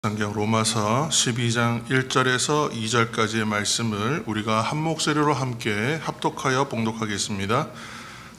성경 로마서 12장 1절에서 2절까지의 말씀을 우리가 한 목소리로 함께 합독하여 봉독하겠습니다.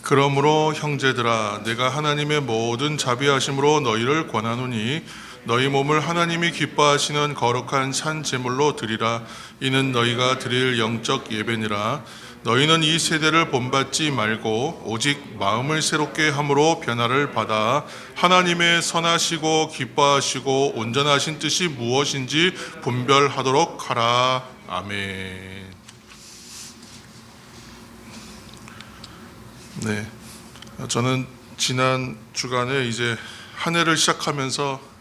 그러므로 형제들아, 내가 하나님의 모든 자비하심으로 너희를 권하노니 너희 몸을 하나님이 기뻐하시는 거룩한 산 제물로 드리라. 이는 너희가 드릴 영적 예배니라. 너희는 이 세대를 본받지 말고 오직 마음을 새롭게 함으로 변화를 받아 하나님의 선하시고 기뻐하시고 온전하신 뜻이 무엇인지 분별하도록 하라. 아멘. 네, 저는 지난 주간에 이제 한 해를 시작하면서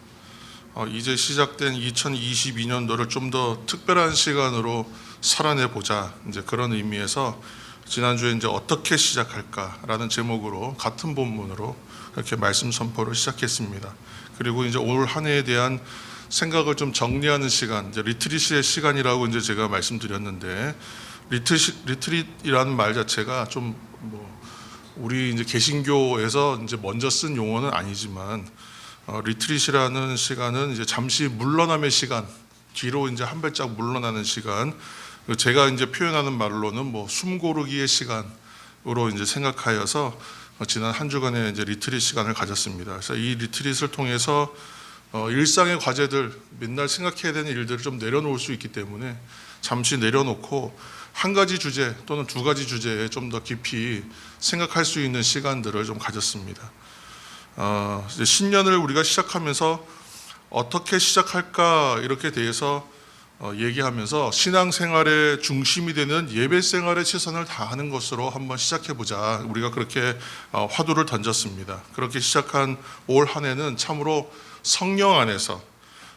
이제 시작된 2022년도를 좀 더 특별한 시간으로 살아내보자, 이제 그런 의미에서 지난주에 이제 어떻게 시작할까라는 제목으로 같은 본문으로 이렇게 말씀 선포를 시작했습니다. 그리고 이제 올 한 해에 대한 생각을 좀 정리하는 시간, 이제 리트릿의 시간이라고 이제 제가 말씀드렸는데, 리트릿이라는 말 자체가 좀 우리 이제 개신교에서 이제 먼저 쓴 용어는 아니지만, 리트릿이라는 시간은 이제 잠시 물러남의 시간, 뒤로 이제 한 발짝 물러나는 시간, 제가 이제 표현하는 말로는 숨고르기의 시간으로 이제 생각하여서 지난 한 주간의 이제 리트릿 시간을 가졌습니다. 그래서 이 리트릿을 통해서 일상의 과제들, 맨날 생각해야 되는 일들을 좀 내려놓을 수 있기 때문에 잠시 내려놓고 한 가지 주제 또는 두 가지 주제에 좀 더 깊이 생각할 수 있는 시간들을 좀 가졌습니다. 이제 신년을 우리가 시작하면서 어떻게 시작할까 이렇게 대해서 얘기하면서 신앙생활의 중심이 되는 예배생활의 최선을 다하는 것으로 한번 시작해보자, 우리가 그렇게 화두를 던졌습니다. 그렇게 시작한 올 한 해는 참으로 성령 안에서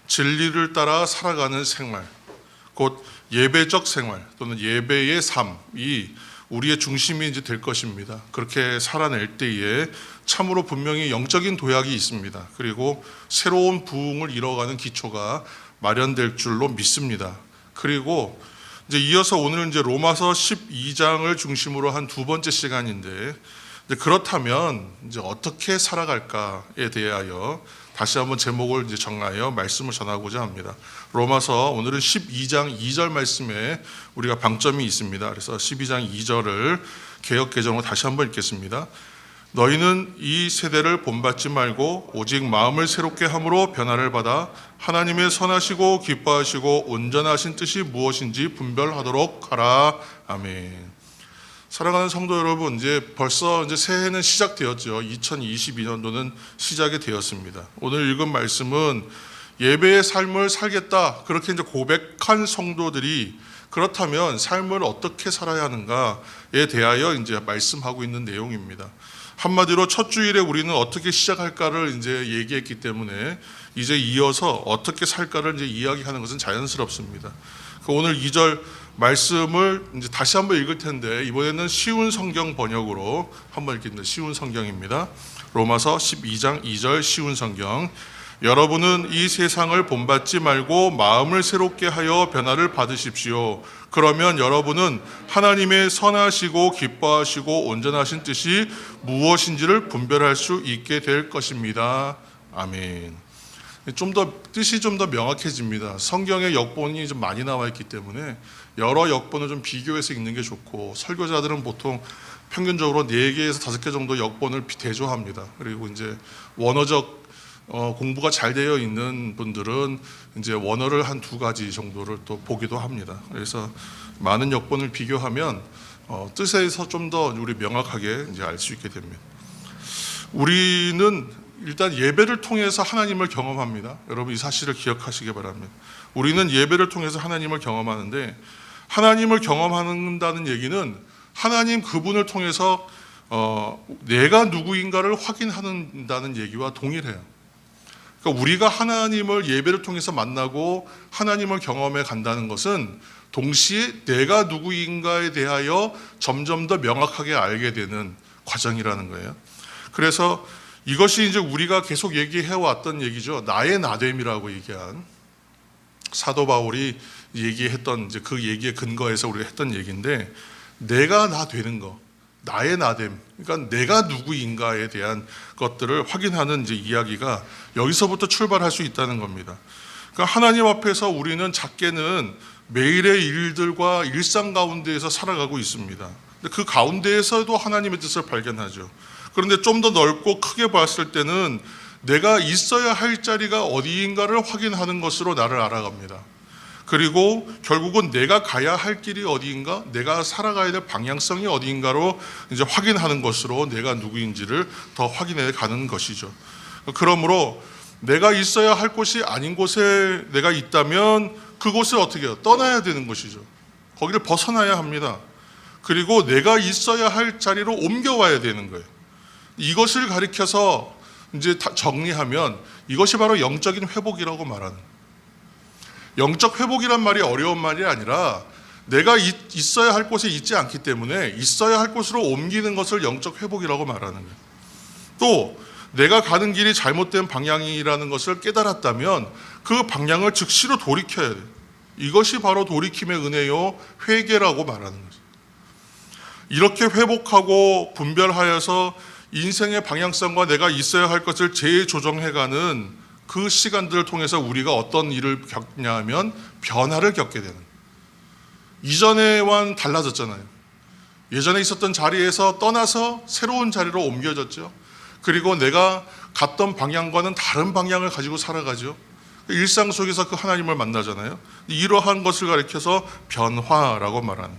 진리를 따라 살아가는 생활, 곧 예배적 생활 또는 예배의 삶이 우리의 중심이 이제 될 것입니다. 그렇게 살아낼 때에 참으로 분명히 영적인 도약이 있습니다. 그리고 새로운 부흥을 이뤄가는 기초가 마련될 줄로 믿습니다. 그리고 이제 이어서 오늘은 이제 로마서 12장을 중심으로 한 두 번째 시간인데, 그렇다면 이제 어떻게 살아갈까에 대하여 다시 한번 제목을 이제 정하여 말씀을 전하고자 합니다. 로마서 오늘은 12장 2절 말씀에 우리가 방점이 있습니다. 그래서 12장 2절을 개역 개정으로 다시 한번 읽겠습니다. 너희는 이 세대를 본받지 말고 오직 마음을 새롭게 함으로 변화를 받아 하나님의 선하시고 기뻐하시고 온전하신 뜻이 무엇인지 분별하도록 하라. 아멘. 사랑하는 성도 여러분, 이제 벌써 이제 새해는 시작되었죠. 2022년도는 시작이 되었습니다. 오늘 읽은 말씀은 예배의 삶을 살겠다, 그렇게 이제 고백한 성도들이 그렇다면 삶을 어떻게 살아야 하는가에 대하여 이제 말씀하고 있는 내용입니다. 한마디로 첫 주일에 우리는 어떻게 시작할까를 이제 얘기했기 때문에 이제 이어서 어떻게 살까를 이제 이야기하는 것은 자연스럽습니다. 오늘 2절 말씀을 이제 다시 한번 읽을 텐데, 이번에는 쉬운 성경 번역으로 한번 읽겠습니다. 쉬운 성경입니다. 로마서 12장 2절 쉬운 성경. 여러분은 이 세상을 본받지 말고 마음을 새롭게 하여 변화를 받으십시오. 그러면 여러분은 하나님의 선하시고 기뻐하시고 온전하신 뜻이 무엇인지를 분별할 수 있게 될 것입니다. 아멘. 뜻이 좀 더 명확해집니다. 성경의 역본이 좀 많이 나와 있기 때문에 여러 역본을 좀 비교해서 읽는 게 좋고, 설교자들은 보통 평균적으로 4개에서 5개 정도 역본을 대조합니다. 그리고 이제 원어적 공부가 잘 되어 있는 분들은 이제 원어를 한 2가지 정도를 또 보기도 합니다. 그래서 많은 역본을 비교하면 뜻에서 좀 더 우리 명확하게 이제 알 수 있게 됩니다. 우리는 일단 예배를 통해서 하나님을 경험합니다. 여러분, 이 사실을 기억하시기 바랍니다. 우리는 예배를 통해서 하나님을 경험하는데, 하나님을 경험한다는 얘기는 하나님 그분을 통해서 내가 누구인가를 확인한다는 얘기와 동일해요. 그러니까 우리가 하나님을 예배를 통해서 만나고 하나님을 경험해 간다는 것은 동시에 내가 누구인가에 대하여 점점 더 명확하게 알게 되는 과정이라는 거예요. 그래서 이것이 이제 우리가 계속 얘기해 왔던 얘기죠. 나의 나됨이라고 얘기한 사도 바울이 얘기했던 이제 그 얘기에 근거해서 우리가 했던 얘기인데, 내가 나 되는 거, 나의 나됨, 그러니까 내가 누구인가에 대한 것들을 확인하는 이제 이야기가 여기서부터 출발할 수 있다는 겁니다. 그러니까 하나님 앞에서 우리는 작게는 매일의 일들과 일상 가운데에서 살아가고 있습니다. 그 가운데에서도 하나님의 뜻을 발견하죠. 그런데 좀 더 넓고 크게 봤을 때는 내가 있어야 할 자리가 어디인가를 확인하는 것으로 나를 알아갑니다. 그리고 결국은 내가 가야 할 길이 어디인가, 내가 살아가야 될 방향성이 어디인가로 이제 확인하는 것으로 내가 누구인지를 더 확인해 가는 것이죠. 그러므로 내가 있어야 할 곳이 아닌 곳에 내가 있다면 그곳을 어떻게 해요? 떠나야 되는 것이죠. 거기를 벗어나야 합니다. 그리고 내가 있어야 할 자리로 옮겨와야 되는 거예요. 이것을 가리켜서 이제 정리하면 이것이 바로 영적인 회복이라고 말하는 거예요. 영적 회복이란 말이 어려운 말이 아니라 내가 있어야 할 곳에 있지 않기 때문에 있어야 할 곳으로 옮기는 것을 영적 회복이라고 말하는 거예요. 또 내가 가는 길이 잘못된 방향이라는 것을 깨달았다면 그 방향을 즉시로 돌이켜야 돼요. 이것이 바로 돌이킴의 은혜요 회개라고 말하는 거죠. 이렇게 회복하고 분별하여서 인생의 방향성과 내가 있어야 할 것을 재조정해가는 그 시간들을 통해서 우리가 어떤 일을 겪냐 하면 변화를 겪게 되는 거예요. 이전에와는 달라졌잖아요. 예전에 있었던 자리에서 떠나서 새로운 자리로 옮겨졌죠. 그리고 내가 갔던 방향과는 다른 방향을 가지고 살아가죠. 일상 속에서 그 하나님을 만나잖아요. 이러한 것을 가리켜서 변화라고 말하는.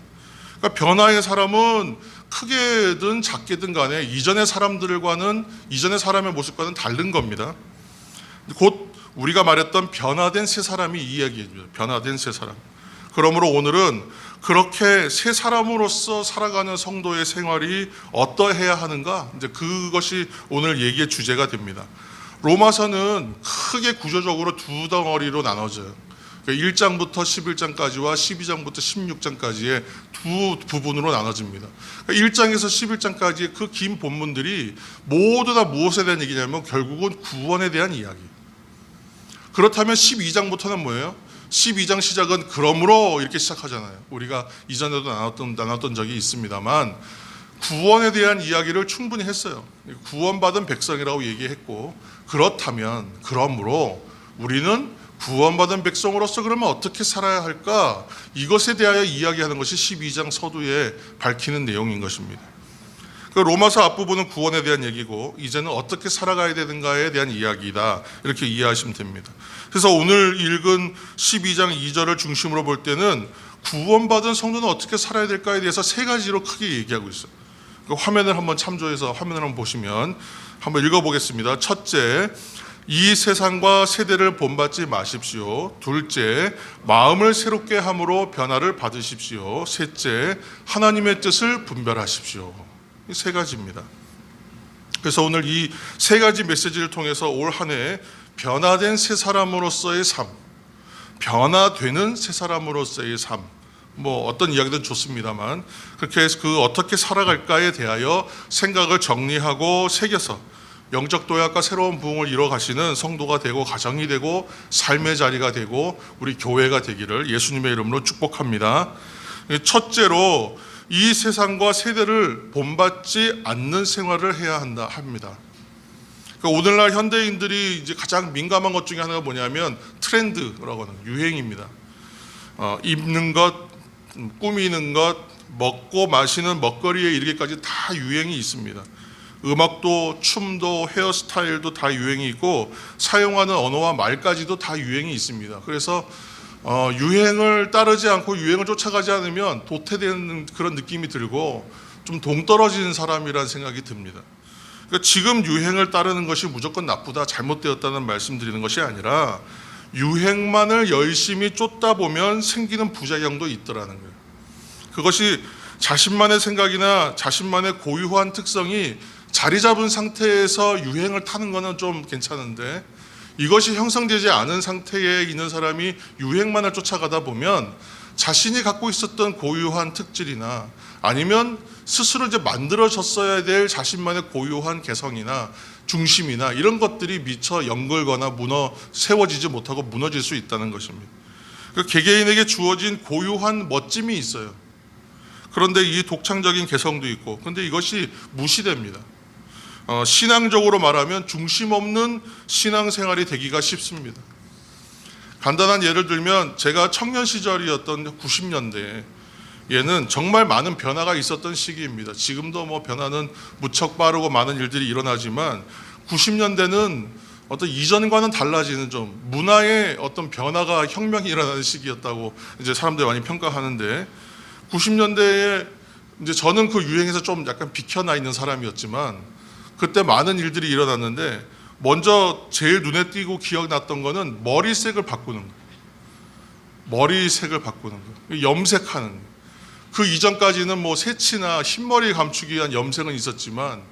그러니까 변화의 사람은 크게든 작게든 간에 이전의 사람들과는, 이전의 사람의 모습과는 다른 겁니다. 곧 우리가 말했던 변화된 새 사람이 이 이야기입니다. 변화된 새 사람. 그러므로 오늘은 그렇게 새 사람으로서 살아가는 성도의 생활이 어떠해야 하는가, 이제 그것이 오늘 얘기의 주제가 됩니다. 로마서는 크게 구조적으로 두 덩어리로 나눠져요. 1장부터 11장까지와 12장부터 16장까지의 두 부분으로 나눠집니다. 1장에서 11장까지의 그 긴 본문들이 모두 다 무엇에 대한 얘기냐면 결국은 구원에 대한 이야기. 그렇다면 12장부터는 뭐예요? 12장 시작은 그러므로 이렇게 시작하잖아요. 우리가 이전에도 나눴던 적이 있습니다만 구원에 대한 이야기를 충분히 했어요. 구원받은 백성이라고 얘기했고, 그렇다면 그러므로 우리는 구원받은 백성으로서 그러면 어떻게 살아야 할까? 이것에 대하여 이야기하는 것이 12장 서두에 밝히는 내용인 것입니다. 로마서 앞부분은 구원에 대한 얘기고 이제는 어떻게 살아가야 되는가에 대한 이야기다, 이렇게 이해하시면 됩니다. 그래서 오늘 읽은 12장 2절을 중심으로 볼 때는 구원받은 성도는 어떻게 살아야 될까에 대해서 세 가지로 크게 얘기하고 있어요. 화면을 한번 참조해서 화면을 한번 보시면 한번 읽어보겠습니다. 첫째, 이 세상과 세대를 본받지 마십시오. 둘째, 마음을 새롭게 함으로 변화를 받으십시오. 셋째, 하나님의 뜻을 분별하십시오. 이 세 가지입니다. 그래서 오늘 이 세 가지 메시지를 통해서 올 한 해 변화된 새 사람으로서의 삶, 변화되는 새 사람으로서의 삶, 뭐 어떤 이야기든 좋습니다만 그렇게 해서 그 어떻게 살아갈까에 대하여 생각을 정리하고 새겨서 영적 도약과 새로운 부흥을 이뤄 가시는 성도가 되고 가정이 되고 삶의 자리가 되고 우리 교회가 되기를 예수님의 이름으로 축복합니다. 첫째로 이 세상과 세대를 본받지 않는 생활을 해야 합니다. 그러니까 오늘날 현대인들이 이제 가장 민감한 것 중에 하나가 뭐냐면 트렌드라고 하는 유행입니다. 입는 것, 꾸미는 것, 먹고 마시는 먹거리에 이르기까지 다 유행이 있습니다. 음악도 춤도 헤어스타일도 다 유행이 있고 사용하는 언어와 말까지도 다 유행이 있습니다. 그래서 유행을 따르지 않고 유행을 쫓아가지 않으면 도태되는 그런 느낌이 들고 좀 동떨어지는 사람이라는 생각이 듭니다. 그러니까 지금 유행을 따르는 것이 무조건 나쁘다, 잘못되었다는 말씀드리는 것이 아니라 유행만을 열심히 쫓다 보면 생기는 부작용도 있더라는 거예요. 그것이 자신만의 생각이나 자신만의 고유한 특성이 자리 잡은 상태에서 유행을 타는 것은 좀 괜찮은데 이것이 형성되지 않은 상태에 있는 사람이 유행만을 쫓아가다 보면 자신이 갖고 있었던 고유한 특질이나 아니면 스스로 이제 만들어졌어야 될 자신만의 고유한 개성이나 중심이나 이런 것들이 미처 연결거나 세워지지 못하고 무너질 수 있다는 것입니다. 개개인에게 주어진 고유한 멋짐이 있어요. 그런데 이 독창적인 개성도 있고, 그런데 이것이 무시됩니다. 신앙적으로 말하면 중심 없는 신앙생활이 되기가 쉽습니다. 간단한 예를 들면 제가 청년 시절이었던 90년대 얘는 정말 많은 변화가 있었던 시기입니다. 지금도 뭐 변화는 무척 빠르고 많은 일들이 일어나지만 90년대는 어떤 이전과는 달라지는 좀 문화의 어떤 변화가 혁명이 일어나는 시기였다고 이제 사람들이 많이 평가하는데 90년대에 이제 저는 그 유행에서 좀 약간 비켜나 있는 사람이었지만 그때 많은 일들이 일어났는데 먼저 제일 눈에 띄고 기억났던 거는 머리색을 바꾸는 거예요. 머리색을 바꾸는 거예요. 염색하는 거예요. 그 이전까지는 뭐 새치나 흰머리 감추기 위한 염색은 있었지만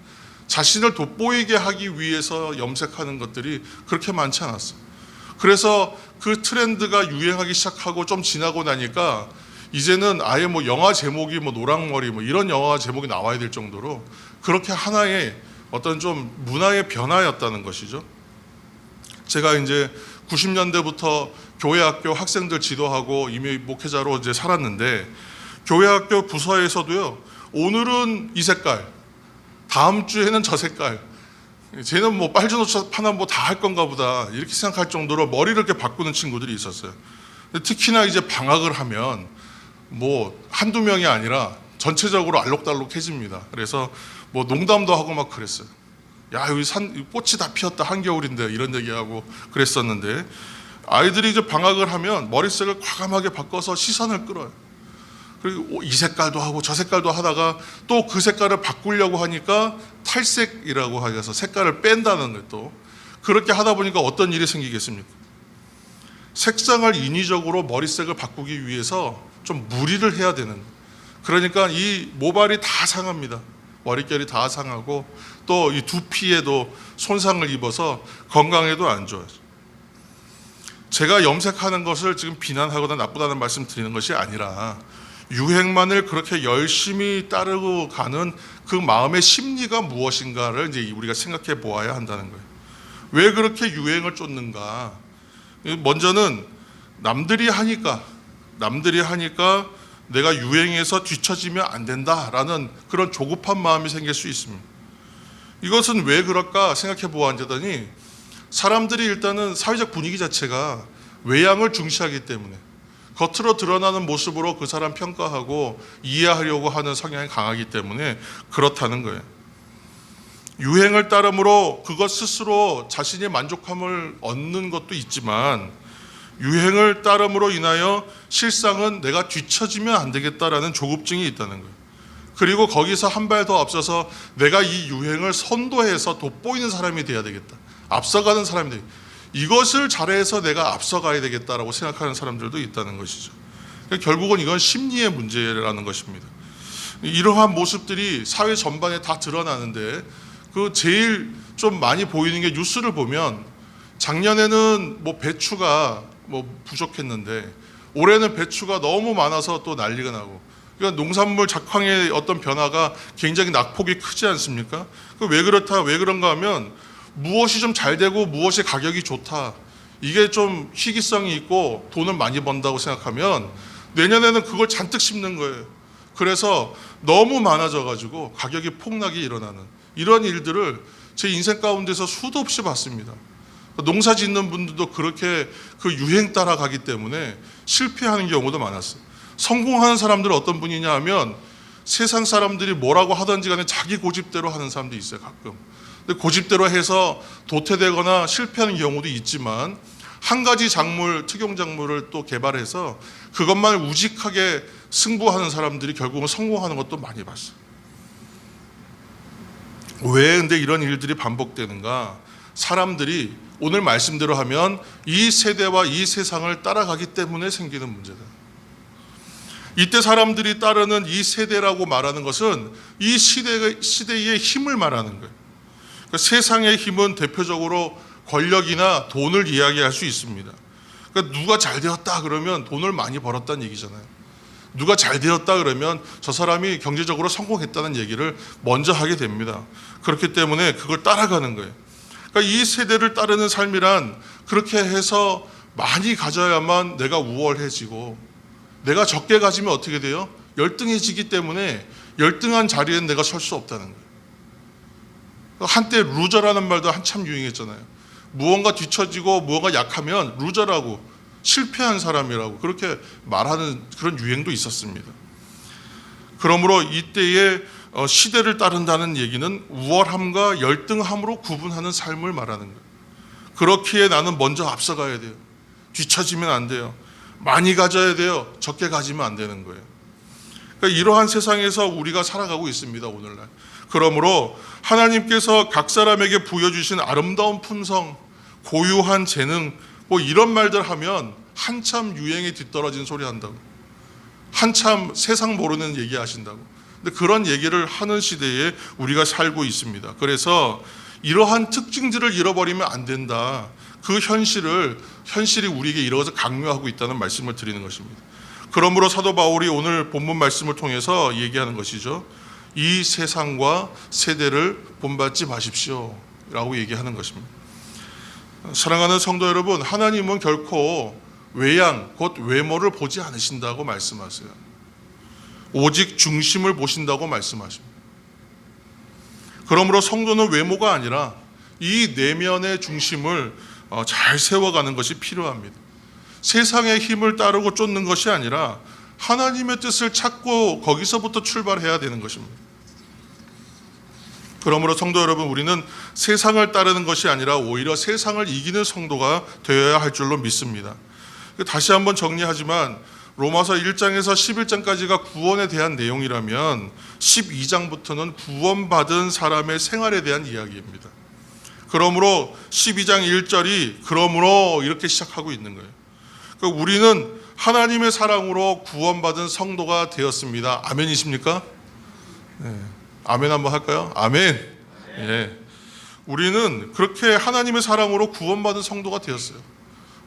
자신을 돋보이게 하기 위해서 염색하는 것들이 그렇게 많지 않았어요. 그래서 그 트렌드가 유행하기 시작하고 좀 지나고 나니까 이제는 아예 뭐 영화 제목이 뭐 노랑머리 뭐 이런 영화 제목이 나와야 될 정도로 그렇게 하나의 어떤 좀 문화의 변화였다는 것이죠. 제가 이제 90년대부터 교회 학교 학생들 지도하고 이미 목회자로 이제 살았는데 교회 학교 부서에서도요. 오늘은 이 색깔, 다음 주에는 저 색깔. 쟤는 뭐 빨주 노초 파나 뭐 다 할 건가 보다 이렇게 생각할 정도로 머리를 이렇게 바꾸는 친구들이 있었어요. 특히나 이제 방학을 하면 뭐 한두 명이 아니라 전체적으로 알록달록해집니다. 그래서 뭐 농담도 하고 막 그랬어요. 야, 여기 꽃이 다 피었다, 한겨울인데 이런 얘기하고 그랬었는데 아이들이 이제 방학을 하면 머리색을 과감하게 바꿔서 시선을 끌어요. 그리고 이 색깔도 하고 저 색깔도 하다가 또 그 색깔을 바꾸려고 하니까 탈색이라고 해서 색깔을 뺀다는 거예요. 또 그렇게 하다 보니까 어떤 일이 생기겠습니까? 색상을 인위적으로 머리색을 바꾸기 위해서 좀 무리를 해야 되는 거예요. 그러니까 이 모발이 다 상합니다. 머릿결이 다 상하고 또 이 두피에도 손상을 입어서 건강에도 안 좋아요. 제가 염색하는 것을 지금 비난하거나 나쁘다는 말씀 드리는 것이 아니라 유행만을 그렇게 열심히 따르고 가는 그 마음의 심리가 무엇인가를 이제 우리가 생각해 보아야 한다는 거예요. 왜 그렇게 유행을 쫓는가? 먼저는 남들이 하니까 내가 유행에서 뒤처지면 안 된다라는 그런 조급한 마음이 생길 수 있습니다. 이것은 왜 그럴까 생각해 보았더니 사람들이 일단은 사회적 분위기 자체가 외양을 중시하기 때문에 겉으로 드러나는 모습으로 그 사람 평가하고 이해하려고 하는 성향이 강하기 때문에 그렇다는 거예요. 유행을 따름으로 그것 스스로 자신의 만족함을 얻는 것도 있지만 유행을 따름으로 인하여 실상은 내가 뒤처지면 안 되겠다라는 조급증이 있다는 거예요. 그리고 거기서 한 발 더 앞서서 내가 이 유행을 선도해서 돋보이는 사람이 돼야 되겠다. 앞서가는 사람이 되겠다. 이것을 잘해서 내가 앞서가야 되겠다라고 생각하는 사람들도 있다는 것이죠. 결국은 이건 심리의 문제라는 것입니다. 이러한 모습들이 사회 전반에 다 드러나는데 그 제일 좀 많이 보이는 게 뉴스를 보면 작년에는 뭐 배추가 뭐 부족했는데 올해는 배추가 너무 많아서 또 난리가 나고 그러니까 농산물 작황의 어떤 변화가 굉장히 낙폭이 크지 않습니까? 왜 그렇다, 왜 그런가 하면 무엇이 좀 잘 되고 무엇이 가격이 좋다. 이게 좀 희귀성이 있고 돈을 많이 번다고 생각하면 내년에는 그걸 잔뜩 심는 거예요. 그래서 너무 많아져가지고 가격이 폭락이 일어나는 이런 일들을 제 인생 가운데서 수도 없이 봤습니다. 농사 짓는 분들도 그렇게 그 유행 따라가기 때문에 실패하는 경우도 많았어요. 성공하는 사람들은 어떤 분이냐 하면 세상 사람들이 뭐라고 하든지 간에 자기 고집대로 하는 사람도 있어요, 가끔. 근데 고집대로 해서 도태되거나 실패하는 경우도 있지만 한 가지 작물, 특용작물을 또 개발해서 그것만 우직하게 승부하는 사람들이 결국은 성공하는 것도 많이 봤어요. 왜 근데 이런 일들이 반복되는가? 사람들이 오늘 말씀대로 하면 이 세대와 이 세상을 따라가기 때문에 생기는 문제다. 이때 사람들이 따르는 이 세대라고 말하는 것은 이 시대의 힘을 말하는 거예요. 그러니까 세상의 힘은 대표적으로 권력이나 돈을 이야기할 수 있습니다. 그러니까 누가 잘 되었다 그러면 돈을 많이 벌었다는 얘기잖아요. 누가 잘 되었다 그러면 저 사람이 경제적으로 성공했다는 얘기를 먼저 하게 됩니다. 그렇기 때문에 그걸 따라가는 거예요. 그러니까 이 세대를 따르는 삶이란 그렇게 해서 많이 가져야만 내가 우월해지고 내가 적게 가지면 어떻게 돼요? 열등해지기 때문에 열등한 자리엔 내가 설 수 없다는 거예요. 한때 루저라는 말도 한참 유행했잖아요. 무언가 뒤처지고 무언가 약하면 루저라고 실패한 사람이라고 그렇게 말하는 그런 유행도 있었습니다. 그러므로 이때의 시대를 따른다는 얘기는 우월함과 열등함으로 구분하는 삶을 말하는 거예요. 그렇기에 나는 먼저 앞서가야 돼요. 뒤처지면 안 돼요. 많이 가져야 돼요. 적게 가지면 안 되는 거예요. 그러니까 이러한 세상에서 우리가 살아가고 있습니다, 오늘날. 그러므로 하나님께서 각 사람에게 부여주신 아름다운 품성, 고유한 재능, 뭐 이런 말들 하면 한참 유행에 뒤떨어진 소리 한다고. 한참 세상 모르는 얘기 하신다고. 근데 그런 얘기를 하는 시대에 우리가 살고 있습니다. 그래서 이러한 특징들을 잃어버리면 안 된다. 그 현실이 우리에게 이루어서 강요하고 있다는 말씀을 드리는 것입니다. 그러므로 사도 바울이 오늘 본문 말씀을 통해서 얘기하는 것이죠. 이 세상과 세대를 본받지 마십시오 라고 얘기하는 것입니다. 사랑하는 성도 여러분, 하나님은 결코 외양, 곧 외모를 보지 않으신다고 말씀하세요. 오직 중심을 보신다고 말씀하십니다. 그러므로 성도는 외모가 아니라 이 내면의 중심을 잘 세워가는 것이 필요합니다. 세상의 힘을 따르고 쫓는 것이 아니라 하나님의 뜻을 찾고 거기서부터 출발해야 되는 것입니다. 그러므로 성도 여러분, 우리는 세상을 따르는 것이 아니라 오히려 세상을 이기는 성도가 되어야 할 줄로 믿습니다. 다시 한번 정리하지만 로마서 1장에서 11장까지가 구원에 대한 내용이라면 12장부터는 구원받은 사람의 생활에 대한 이야기입니다. 그러므로 12장 1절이 그러므로 이렇게 시작하고 있는 거예요. 그러니까 우리는 하나님의 사랑으로 구원받은 성도가 되었습니다. 아멘이십니까? 네. 아멘 한번 할까요? 아멘. 네. 우리는 그렇게 하나님의 사랑으로 구원받은 성도가 되었어요.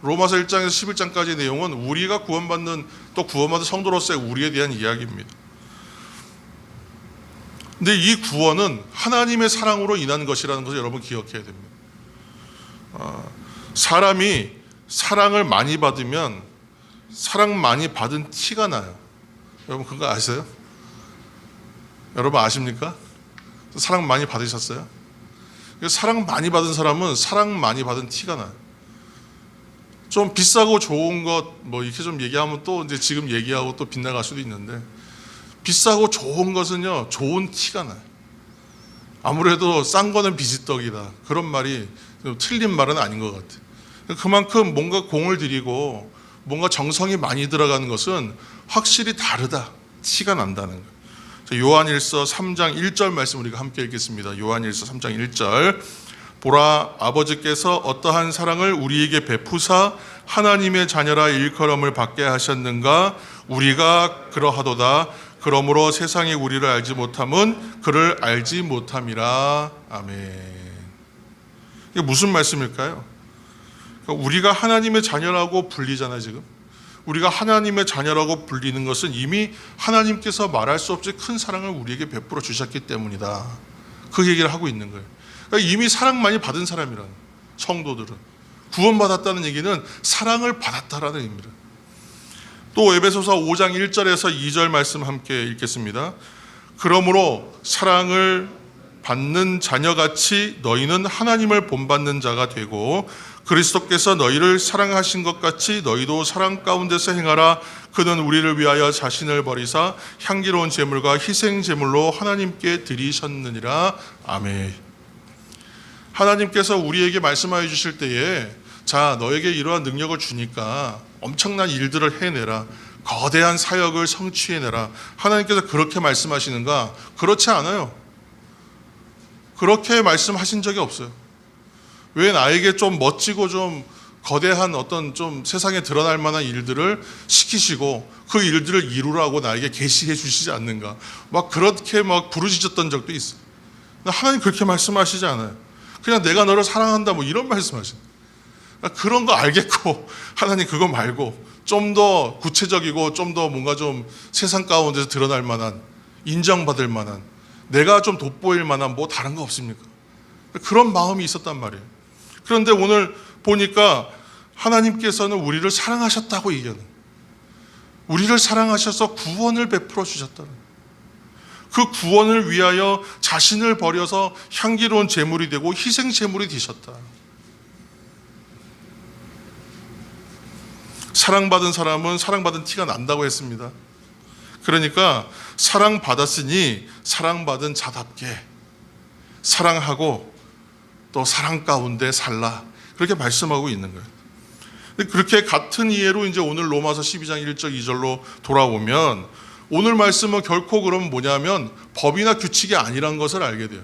로마서 1장에서 11장까지의 내용은 우리가 구원받는 또 구원받은 성도로서의 우리에 대한 이야기입니다. 근데 이 구원은 하나님의 사랑으로 인한 것이라는 것을 여러분 기억해야 됩니다. 사람이 사랑을 많이 받으면 사랑 많이 받은 티가 나요. 여러분 그거 아세요? 여러분 아십니까? 사랑 많이 받으셨어요? 사랑 많이 받은 사람은 사랑 많이 받은 티가 나요. 좀 비싸고 좋은 것 뭐 이렇게 좀 얘기하면 또 이제 지금 얘기하고 또 빗나갈 수도 있는데 비싸고 좋은 것은요 좋은 티가 나요. 아무래도 싼 거는 비지떡이다 그런 말이 좀 틀린 말은 아닌 것 같아요. 그만큼 뭔가 공을 들이고 뭔가 정성이 많이 들어가는 것은 확실히 다르다 티가 난다는 거예요. 요한일서 3장 1절 말씀 우리가 함께 읽겠습니다. 요한일서 3장 1절 보라 아버지께서 어떠한 사랑을 우리에게 베푸사 하나님의 자녀라 일컬음을 받게 하셨는가 우리가 그러하도다 그러므로 세상이 우리를 알지 못함은 그를 알지 못함이라. 아멘. 이게 무슨 말씀일까요? 그러니까 우리가 하나님의 자녀라고 불리잖아요. 지금 우리가 하나님의 자녀라고 불리는 것은 이미 하나님께서 말할 수 없이 큰 사랑을 우리에게 베풀어 주셨기 때문이다. 그 얘기를 하고 있는 거예요. 그러니까 이미 사랑 많이 받은 사람이라는 성도들은 구원받았다는 얘기는 사랑을 받았다라는 의미입니다. 또 에베소서 5장 1절에서 2절 말씀 함께 읽겠습니다. 그러므로 사랑을 받는 자녀같이 너희는 하나님을 본받는 자가 되고 그리스도께서 너희를 사랑하신 것 같이 너희도 사랑 가운데서 행하라. 그는 우리를 위하여 자신을 버리사 향기로운 제물과 희생 제물로 하나님께 드리셨느니라. 아멘. 하나님께서 우리에게 말씀하여 주실 때에 자 너에게 이러한 능력을 주니까 엄청난 일들을 해내라. 거대한 사역을 성취해내라. 하나님께서 그렇게 말씀하시는가? 그렇지 않아요. 그렇게 말씀하신 적이 없어요. 왜 나에게 좀 멋지고 좀 거대한 어떤 좀 세상에 드러날 만한 일들을 시키시고 그 일들을 이루라고 나에게 계시해 주시지 않는가? 막 그렇게 막 부르짖었던 적도 있어요. 하나님 그렇게 말씀하시지 않아요. 그냥 내가 너를 사랑한다 뭐 이런 말씀하시는. 그런 거 알겠고 하나님 그거 말고 좀 더 구체적이고 좀 더 뭔가 좀 세상 가운데서 드러날 만한 인정받을 만한 내가 좀 돋보일 만한 뭐 다른 거 없습니까? 그런 마음이 있었단 말이에요. 그런데 오늘 보니까 하나님께서는 우리를 사랑하셨다고 얘기하는 거예요. 우리를 사랑하셔서 구원을 베풀어 주셨다는 거예요. 그 구원을 위하여 자신을 버려서 향기로운 제물이 되고 희생 제물이 되셨다. 사랑받은 사람은 사랑받은 티가 난다고 했습니다. 그러니까 사랑받았으니 사랑받은 자답게 사랑하고 또 사랑 가운데 살라, 그렇게 말씀하고 있는 거예요. 그렇게 같은 이해로 이제 오늘 로마서 12장 1절 2절로 돌아오면 오늘 말씀은 결코 그러면 뭐냐면 법이나 규칙이 아니란 것을 알게 돼요.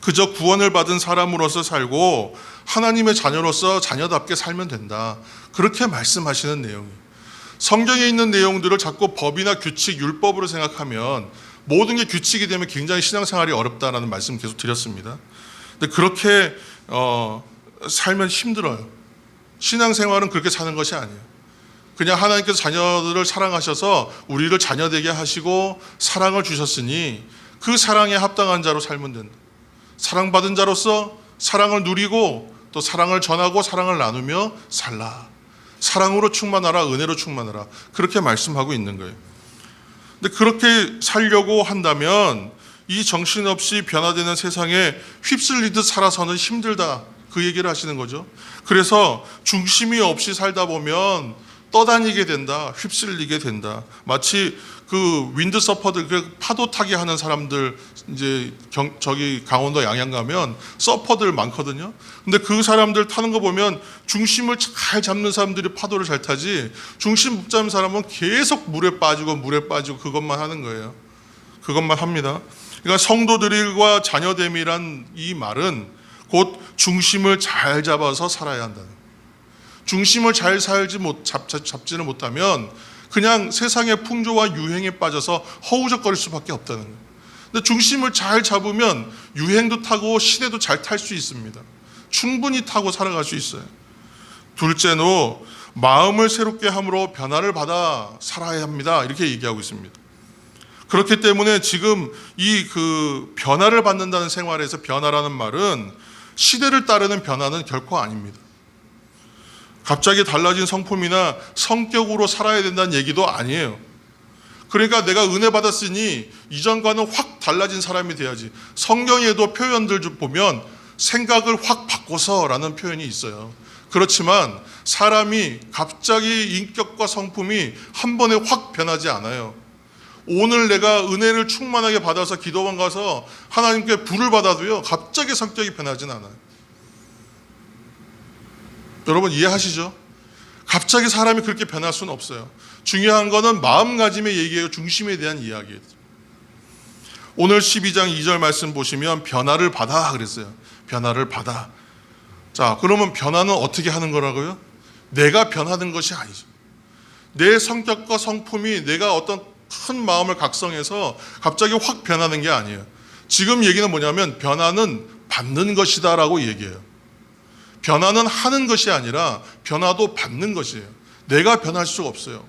그저 구원을 받은 사람으로서 살고 하나님의 자녀로서 자녀답게 살면 된다, 그렇게 말씀하시는 내용이에요. 성경에 있는 내용들을 자꾸 법이나 규칙, 율법으로 생각하면 모든 게 규칙이 되면 굉장히 신앙생활이 어렵다라는 말씀 계속 드렸습니다. 근데 그렇게 살면 힘들어요. 신앙생활은 그렇게 사는 것이 아니에요. 그냥 하나님께서 자녀들을 사랑하셔서 우리를 자녀되게 하시고 사랑을 주셨으니 그 사랑에 합당한 자로 살면 된다. 사랑받은 자로서 사랑을 누리고 또 사랑을 전하고 사랑을 나누며 살라. 사랑으로 충만하라, 은혜로 충만하라, 그렇게 말씀하고 있는 거예요. 근데 그렇게 살려고 한다면 이 정신없이 변화되는 세상에 휩쓸리듯 살아서는 힘들다, 그 얘기를 하시는 거죠. 그래서 중심이 없이 살다 보면 떠다니게 된다, 휩쓸리게 된다. 마치 그 윈드서퍼들, 그 파도 타기 하는 사람들, 이제 저기 강원도 양양 가면 서퍼들 많거든요. 근데 그 사람들 타는 거 보면 중심을 잘 잡는 사람들이 파도를 잘 타지, 중심 못 잡는 사람은 계속 물에 빠지고 그것만 하는 거예요. 그것만 합니다. 그러니까 성도들과 자녀됨이란 이 말은 곧 중심을 잘 잡아서 살아야 한다는 거예요. 중심을 잘 잡지는 못하면 그냥 세상의 풍조와 유행에 빠져서 허우적거릴 수밖에 없다는 거예요. 근데 중심을 잘 잡으면 유행도 타고 시대도 잘 탈 수 있습니다. 충분히 타고 살아갈 수 있어요. 둘째로 마음을 새롭게 함으로 변화를 받아 살아야 합니다, 이렇게 얘기하고 있습니다. 그렇기 때문에 지금 이 변화를 받는다는 생활에서 변화라는 말은 시대를 따르는 변화는 결코 아닙니다. 갑자기 달라진 성품이나 성격으로 살아야 된다는 얘기도 아니에요. 그러니까 내가 은혜 받았으니 이전과는 확 달라진 사람이 돼야지. 성경에도 표현들 좀 보면 생각을 확 바꿔서라는 표현이 있어요. 그렇지만 사람이 갑자기 인격과 성품이 한 번에 확 변하지 않아요. 오늘 내가 은혜를 충만하게 받아서 기도원 가서 하나님께 부를 받아도요, 갑자기 성격이 변하진 않아요. 여러분 이해하시죠? 갑자기 사람이 그렇게 변할 수는 없어요. 중요한 거는 마음가짐의 얘기예요. 중심에 대한 이야기예요. 오늘 12장 2절 말씀 보시면 변화를 받아 그랬어요. 변화를 받아. 자, 그러면 변화는 어떻게 하는 거라고요? 내가 변하는 것이 아니죠. 내 성격과 성품이 내가 어떤 큰 마음을 각성해서 갑자기 확 변하는 게 아니에요. 지금 얘기는 뭐냐면 변화는 받는 것이다 라고 얘기해요. 변화는 하는 것이 아니라 변화도 받는 것이에요. 내가 변할 수가 없어요.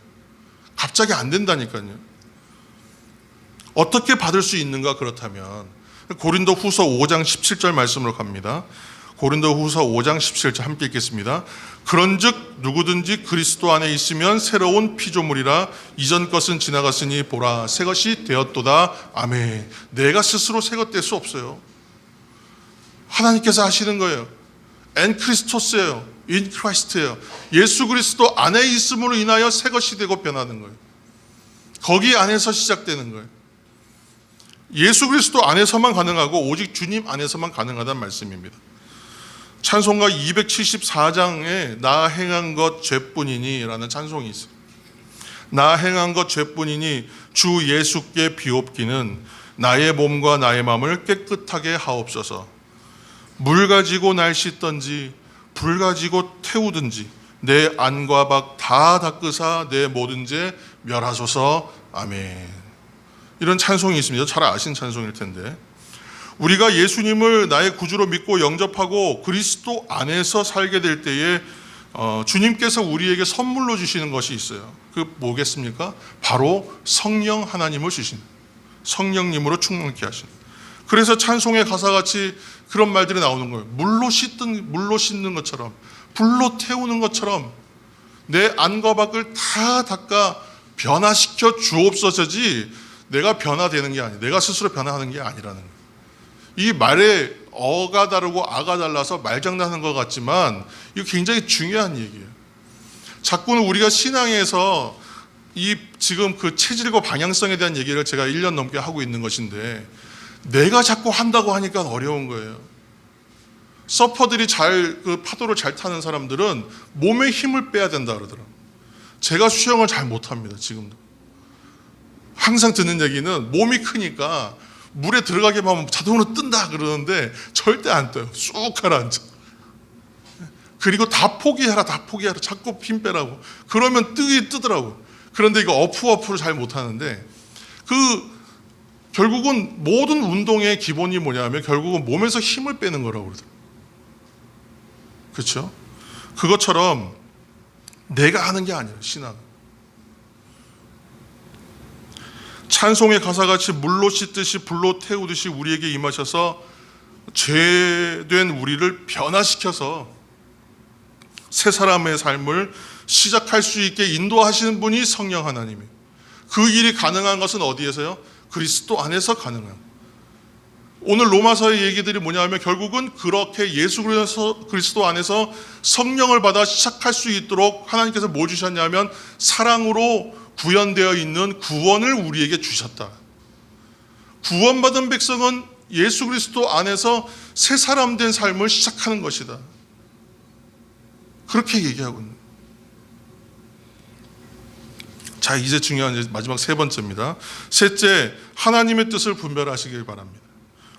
갑자기 안 된다니까요. 어떻게 받을 수 있는가? 그렇다면 고린도 후서 5장 17절 말씀으로 갑니다. 고린도 후서 5장 17절 함께 읽겠습니다. 그런즉 누구든지 그리스도 안에 있으면 새로운 피조물이라, 이전 것은 지나갔으니 보라 새 것이 되었도다. 아멘. 내가 스스로 새 것 될 수 없어요. 하나님께서 하시는 거예요. 엔 크리스토스예요. 인 크라이스트예요. 예수 그리스도 안에 있음으로 인하여 새 것이 되고 변하는 거예요. 거기 안에서 시작되는 거예요. 예수 그리스도 안에서만 가능하고 오직 주님 안에서만 가능하다는 말씀입니다. 찬송가 274장에 나 행한 것 죄뿐이니 라는 찬송이 있어요. 나 행한 것 죄뿐이니 주 예수께 비옵기는 나의 몸과 나의 마음을 깨끗하게 하옵소서. 물 가지고 날 씻던지 불 가지고 태우든지 내 안과 밖 다 닦으사 내 모든 죄 멸하소서. 아멘. 이런 찬송이 있습니다. 잘 아신 찬송일 텐데, 우리가 예수님을 나의 구주로 믿고 영접하고 그리스도 안에서 살게 될 때에 주님께서 우리에게 선물로 주시는 것이 있어요. 그 뭐겠습니까? 바로 성령 하나님을 주신, 성령님으로 충만케 하신. 그래서 찬송의 가사같이 그런 말들이 나오는 거예요. 물로 씻는 것처럼, 불로 태우는 것처럼 내 안과 밖을 다 닦아 변화시켜 주옵소서지, 내가 변화되는 게 아니에요. 내가 스스로 변화하는 게 아니라는 거예요. 이 말에 어가 다르고 아가 달라서 말장난하는 것 같지만 이거 굉장히 중요한 얘기예요. 자꾸는 우리가 신앙에서 이 지금 그 체질과 방향성에 대한 얘기를 제가 1년 넘게 하고 있는 것인데 내가 자꾸 한다고 하니까 어려운 거예요. 서퍼들이 그 파도를 잘 타는 사람들은 몸에 힘을 빼야 된다 그러더라고요. 제가 수영을 잘 못합니다. 지금도. 항상 듣는 얘기는 몸이 크니까 물에 들어가기만 하면 자동으로 뜬다 그러는데 절대 안 떠요. 쑥 가라앉아. 그리고 다 포기해라 자꾸 힘 빼라고. 그러면 뜨더라고. 그런데 이거 어프를 잘 못하는데 결국은 모든 운동의 기본이 뭐냐면 결국은 몸에서 힘을 빼는 거라고 그러더라고요. 그렇죠? 그것처럼 내가 하는 게 아니에요. 신앙은. 찬송의 가사같이 물로 씻듯이 불로 태우듯이 우리에게 임하셔서 죄된 우리를 변화시켜서 새 사람의 삶을 시작할 수 있게 인도하시는 분이 성령 하나님이에요. 그 일이 가능한 것은 어디에서요? 그리스도 안에서 가능한. 오늘 로마서의 얘기들이 뭐냐면 결국은 그렇게 예수 그리스도 안에서 성령을 받아 시작할 수 있도록 하나님께서 뭐 주셨냐면 사랑으로 구현되어 있는 구원을 우리에게 주셨다. 구원받은 백성은 예수 그리스도 안에서 새 사람 된 삶을 시작하는 것이다. 그렇게 얘기하고 있는. 자, 이제 중요한 마지막 세 번째입니다. 셋째, 하나님의 뜻을 분별하시길 바랍니다.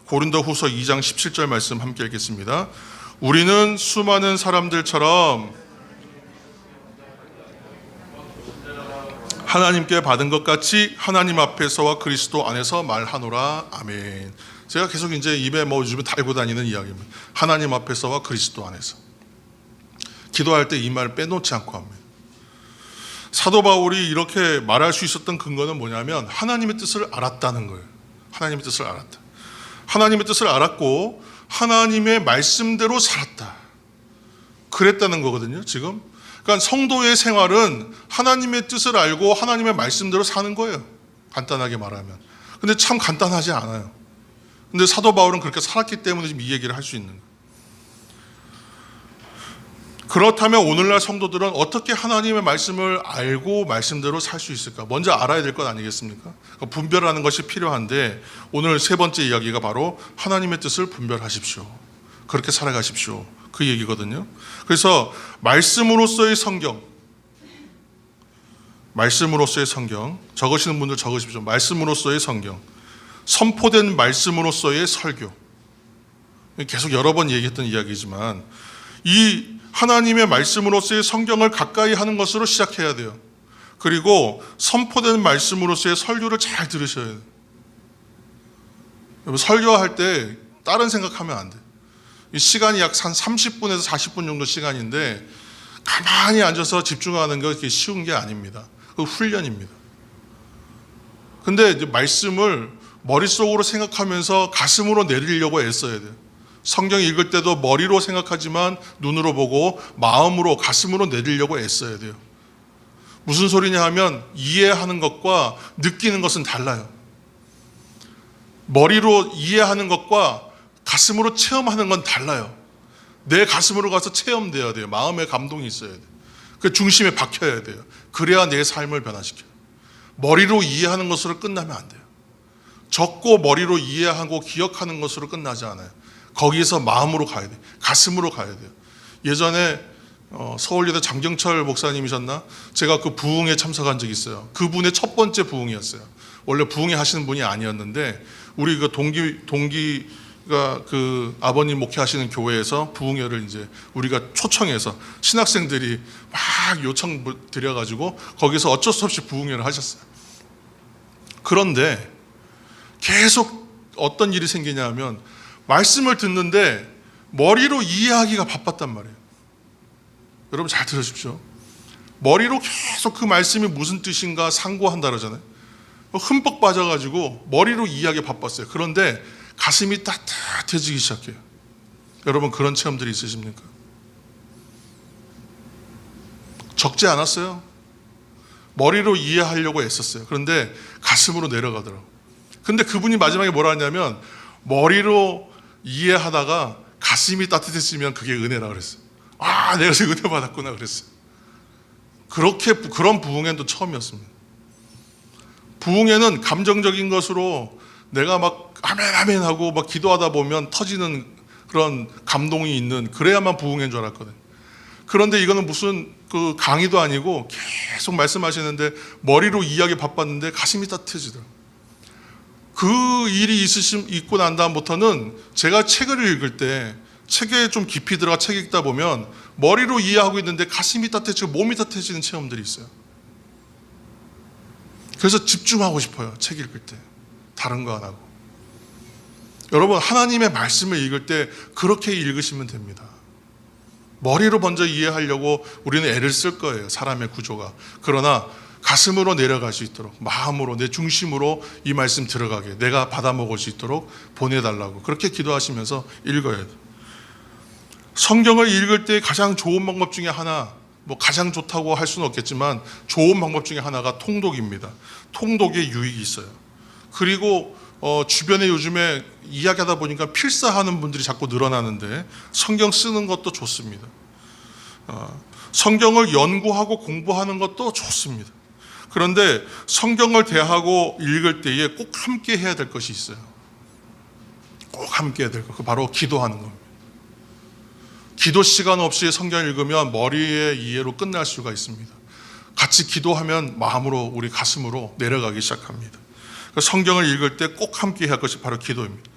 고린도후서 2장 17절 말씀 함께 읽겠습니다. 우리는 수많은 사람들처럼 하나님께 받은 것 같이 하나님 앞에서와 그리스도 안에서 말하노라. 아멘. 제가 계속 이제 입에 요즘에 달고 다니는 이야기입니다. 하나님 앞에서와 그리스도 안에서. 기도할 때 이 말을 빼놓지 않고 합니다. 사도 바울이 이렇게 말할 수 있었던 근거는 뭐냐면 하나님의 뜻을 알았다는 거예요. 하나님의 뜻을 알았다. 하나님의 뜻을 알았고 하나님의 말씀대로 살았다. 그랬다는 거거든요. 지금. 그러니까 성도의 생활은 하나님의 뜻을 알고 하나님의 말씀대로 사는 거예요. 간단하게 말하면. 근데 참 간단하지 않아요. 근데 사도 바울은 그렇게 살았기 때문에 지금 이 얘기를 할 수 있는 거예요. 그렇다면 오늘날 성도들은 어떻게 하나님의 말씀을 알고 말씀대로 살 수 있을까? 먼저 알아야 될 것 아니겠습니까? 분별하는 것이 필요한데 오늘 세 번째 이야기가 바로 하나님의 뜻을 분별하십시오. 그렇게 살아가십시오. 그 얘기거든요. 그래서 말씀으로서의 성경, 적으시는 분들 적으십시오. 말씀으로서의 성경, 선포된 말씀으로서의 설교. 계속 여러 번 얘기했던 이야기지만 이 하나님의 말씀으로서의 성경을 가까이 하는 것으로 시작해야 돼요. 그리고 선포된 말씀으로서의 설교를 잘 들으셔야 돼요. 설교할 때 다른 생각하면 안 돼요. 시간이 약 한 30분에서 40분 정도 시간인데 가만히 앉아서 집중하는 게 쉬운 게 아닙니다. 그 훈련입니다. 근데 이제 말씀을 머릿속으로 생각하면서 가슴으로 내리려고 애써야 돼요. 성경 읽을 때도 머리로 생각하지만 눈으로 보고 마음으로 가슴으로 내리려고 애써야 돼요. 무슨 소리냐 하면 이해하는 것과 느끼는 것은 달라요. 머리로 이해하는 것과 가슴으로 체험하는 건 달라요. 내 가슴으로 가서 체험돼야 돼요. 마음의 감동이 있어야 돼요. 그 중심에 박혀야 돼요. 그래야 내 삶을 변화시켜요. 머리로 이해하는 것으로 끝나면 안 돼요. 적고 머리로 이해하고 기억하는 것으로 끝나지 않아요. 거기에서 마음으로 가야 돼요. 가슴으로 가야 돼요. 예전에 서울예대 장경철 목사님이셨나? 제가 그 부흥에 참석한 적이 있어요. 그분의 첫 번째 부흥이었어요. 원래 부흥회 하시는 분이 아니었는데 우리 그 동기가 그 아버님 목회하시는 교회에서 부흥회를 이제 우리가 초청해서 신학생들이 막 요청 드려가지고 거기서 어쩔 수 없이 부흥회를 하셨어요. 그런데 계속 어떤 일이 생기냐면 말씀을 듣는데 머리로 이해하기가 바빴단 말이에요. 여러분 잘 들으십시오. 머리로 계속 그 말씀이 무슨 뜻인가 상고한다 그러잖아요. 흠뻑 빠져가지고 머리로 이해하기 바빴어요. 그런데 가슴이 따뜻해지기 시작해요. 여러분 그런 체험들이 있으십니까? 적지 않았어요. 머리로 이해하려고 애썼어요. 그런데 가슴으로 내려가더라고요. 근데 그분이 마지막에 뭐라 하냐면 머리로 이해하다가 가슴이 따뜻해지면 그게 은혜라 그랬어요. 아, 내가 은혜 받았구나 그랬어요. 그런 부흥회도 처음이었습니다. 부흥회는 감정적인 것으로 내가 막 아멘 아멘 하고 막 기도하다 보면 터지는 그런 감동이 있는, 그래야만 부흥회인 줄 알았거든요. 그런데 이거는 무슨 그 강의도 아니고 계속 말씀하시는데 머리로 이해하기 바빴는데 가슴이 따뜻해지더라고요. 그 일이 있고 난 다음부터는 제가 책을 읽을 때 책에 좀 깊이 들어가 책 읽다 보면 머리로 이해하고 있는데 가슴이 따뜻해지고 몸이 따뜻해지는 체험들이 있어요. 그래서 집중하고 싶어요. 책 읽을 때. 다른 거 안 하고. 여러분, 하나님의 말씀을 읽을 때 그렇게 읽으시면 됩니다. 머리로 먼저 이해하려고 우리는 애를 쓸 거예요. 사람의 구조가. 그러나 가슴으로 내려갈 수 있도록, 마음으로, 내 중심으로 이 말씀 들어가게, 내가 받아먹을 수 있도록 보내달라고 그렇게 기도하시면서 읽어야 돼요. 성경을 읽을 때 가장 좋은 방법 중에 하나, 뭐 가장 좋다고 할 수는 없겠지만 좋은 방법 중에 하나가 통독입니다. 통독에 유익이 있어요. 그리고 주변에 요즘에 이야기하다 보니까 필사하는 분들이 자꾸 늘어나는데 성경 쓰는 것도 좋습니다. 성경을 연구하고 공부하는 것도 좋습니다. 그런데 성경을 대하고 읽을 때에 꼭 함께 해야 될 것이 있어요. 꼭 함께 해야 될 것, 바로 기도하는 겁니다. 기도 시간 없이 성경을 읽으면 머리의 이해로 끝날 수가 있습니다. 같이 기도하면 마음으로, 우리 가슴으로 내려가기 시작합니다. 성경을 읽을 때 꼭 함께 해야 할 것이 바로 기도입니다.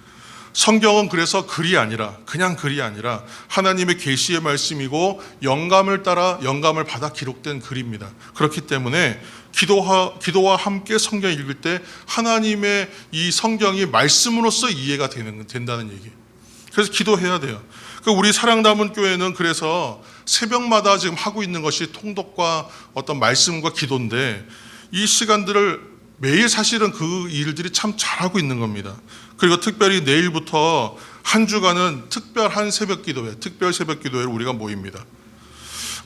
성경은 그래서 글이 아니라, 그냥 글이 아니라 하나님의 계시의 말씀이고 영감을 받아 기록된 글입니다. 그렇기 때문에 기도와 함께 성경 읽을 때 하나님의 이 성경이 말씀으로서 이해가 된다는 얘기예요. 그래서 기도해야 돼요. 우리 사랑담은 교회는 그래서 새벽마다 지금 하고 있는 것이 통독과 어떤 말씀과 기도인데, 이 시간들을 매일 사실은 그 일들이 참 잘하고 있는 겁니다. 그리고 특별히 내일부터 한 주간은 특별 새벽 기도회를 우리가 모입니다.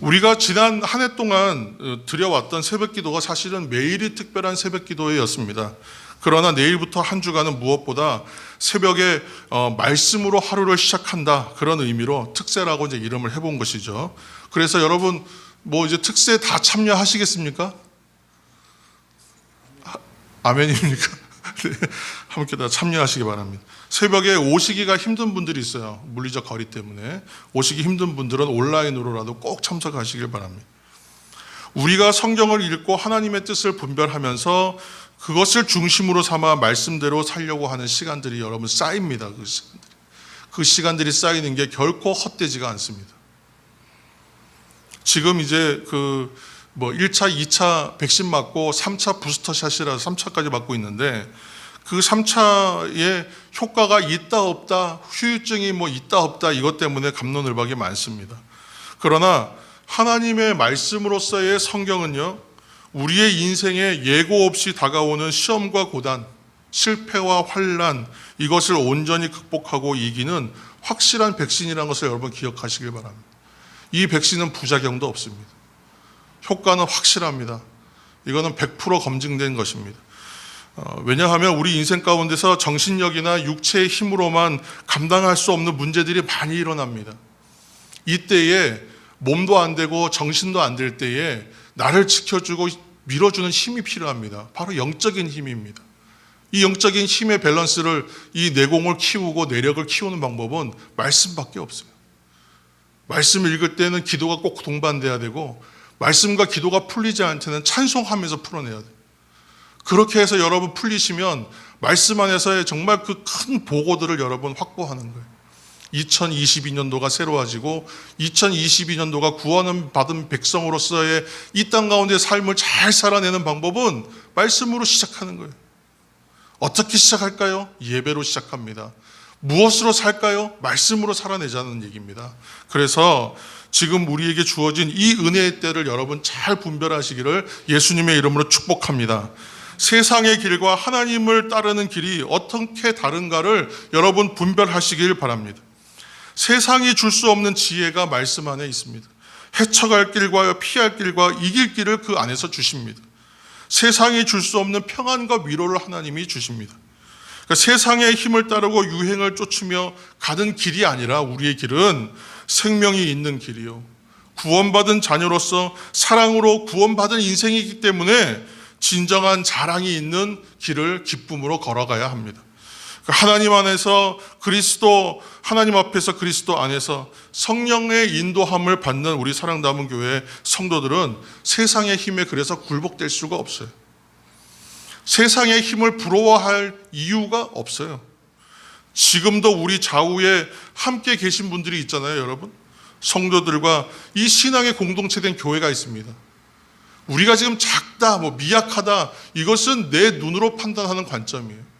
우리가 지난 한 해 동안 드려왔던 새벽 기도가 사실은 매일이 특별한 새벽 기도회였습니다. 그러나 내일부터 한 주간은 무엇보다 새벽에 말씀으로 하루를 시작한다, 그런 의미로 특세라고 이제 이름을 해본 것이죠. 그래서 여러분 뭐 이제 특세 다 참여하시겠습니까? 아멘입니까? 네, 함께 다 참여하시기 바랍니다. 새벽에 오시기가 힘든 분들이 있어요. 물리적 거리 때문에. 오시기 힘든 분들은 온라인으로라도 꼭 참석하시길 바랍니다. 우리가 성경을 읽고 하나님의 뜻을 분별하면서 그것을 중심으로 삼아 말씀대로 살려고 하는 시간들이 여러분 쌓입니다. 그 시간들이 쌓이는 게 결코 헛되지가 않습니다. 지금 이제 1차, 2차 백신 맞고 3차 부스터샷이라서 3차까지 맞고 있는데, 그 3차의 효과가 있다 없다, 후유증이 있다 없다, 이것 때문에 갑론을박이 많습니다. 그러나 하나님의 말씀으로서의 성경은요, 우리의 인생에 예고 없이 다가오는 시험과 고단, 실패와 환난, 이것을 온전히 극복하고 이기는 확실한 백신이라는 것을 여러분 기억하시길 바랍니다. 이 백신은 부작용도 없습니다. 효과는 확실합니다. 이거는 100% 검증된 것입니다. 왜냐하면 우리 인생 가운데서 정신력이나 육체의 힘으로만 감당할 수 없는 문제들이 많이 일어납니다. 이때에 몸도 안 되고 정신도 안 될 때에 나를 지켜주고 밀어주는 힘이 필요합니다. 바로 영적인 힘입니다. 이 영적인 힘의 밸런스를, 이 내공을 키우고 내력을 키우는 방법은 말씀밖에 없어요. 말씀을 읽을 때는 기도가 꼭 동반돼야 되고, 말씀과 기도가 풀리지 않을 때는 찬송하면서 풀어내야 돼요. 그렇게 해서 여러분 풀리시면 말씀 안에서의 정말 그 큰 보고들을 여러분 확보하는 거예요. 2022년도가 새로워지고 2022년도가 구원을 받은 백성으로서의 이 땅 가운데 삶을 잘 살아내는 방법은 말씀으로 시작하는 거예요. 어떻게 시작할까요? 예배로 시작합니다. 무엇으로 살까요? 말씀으로 살아내자는 얘기입니다. 그래서 지금 우리에게 주어진 이 은혜의 때를 여러분 잘 분별하시기를 예수님의 이름으로 축복합니다. 세상의 길과 하나님을 따르는 길이 어떻게 다른가를 여러분 분별하시길 바랍니다. 세상이 줄 수 없는 지혜가 말씀 안에 있습니다. 헤쳐갈 길과 피할 길과 이길 길을 그 안에서 주십니다. 세상이 줄 수 없는 평안과 위로를 하나님이 주십니다. 그러니까 세상의 힘을 따르고 유행을 쫓으며 가는 길이 아니라 우리의 길은 생명이 있는 길이요, 구원받은 자녀로서 사랑으로 구원받은 인생이기 때문에 진정한 자랑이 있는 길을 기쁨으로 걸어가야 합니다. 하나님 안에서 하나님 앞에서 그리스도 안에서 성령의 인도함을 받는 우리 사랑담은 교회 성도들은 세상의 힘에 그래서 굴복될 수가 없어요. 세상의 힘을 부러워할 이유가 없어요. 지금도 우리 좌우에 함께 계신 분들이 있잖아요, 여러분. 성도들과 이 신앙의 공동체된 교회가 있습니다. 우리가 지금 작다, 미약하다, 이것은 내 눈으로 판단하는 관점이에요.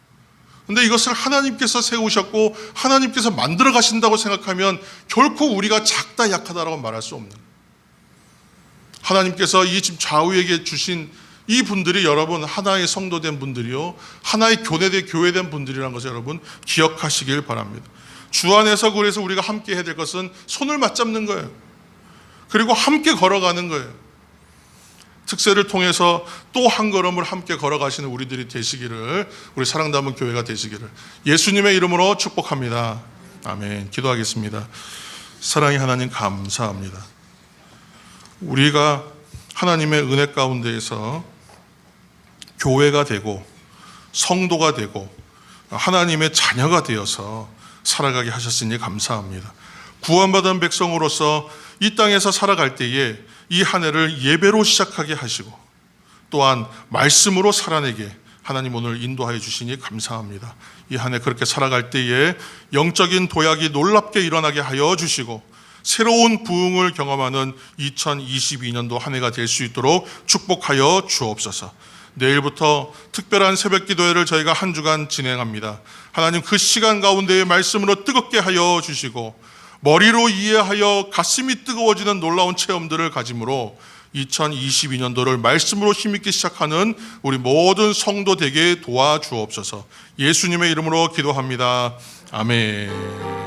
근데 이것을 하나님께서 세우셨고 하나님께서 만들어 가신다고 생각하면 결코 우리가 작다, 약하다라고 말할 수 없는 거예요. 하나님께서 이 지금 좌우에게 주신 이 분들이 여러분 하나의 성도된 분들이요, 하나의 교회된 분들이라는 것을 여러분 기억하시길 바랍니다. 주 안에서 그래서 우리가 함께 해야 될 것은 손을 맞잡는 거예요. 그리고 함께 걸어가는 거예요. 특세를 통해서 또 한 걸음을 함께 걸어가시는 우리들이 되시기를, 우리 사랑담은 교회가 되시기를 예수님의 이름으로 축복합니다. 아멘. 기도하겠습니다. 사랑의 하나님 감사합니다. 우리가 하나님의 은혜 가운데에서 교회가 되고 성도가 되고 하나님의 자녀가 되어서 살아가게 하셨으니 감사합니다. 구원받은 백성으로서 이 땅에서 살아갈 때에 이 한 해를 예배로 시작하게 하시고 또한 말씀으로 살아내게 하나님 오늘 인도하여 주시니 감사합니다. 이 한 해 그렇게 살아갈 때에 영적인 도약이 놀랍게 일어나게 하여 주시고 새로운 부흥을 경험하는 2022년도 한 해가 될 수 있도록 축복하여 주옵소서. 내일부터 특별한 새벽 기도회를 저희가 한 주간 진행합니다. 하나님 그 시간 가운데에 말씀으로 뜨겁게 하여 주시고 머리로 이해하여 가슴이 뜨거워지는 놀라운 체험들을 가짐으로 2022년도를 말씀으로 힘있게 시작하는 우리 모든 성도 되게 도와주옵소서. 예수님의 이름으로 기도합니다. 아멘.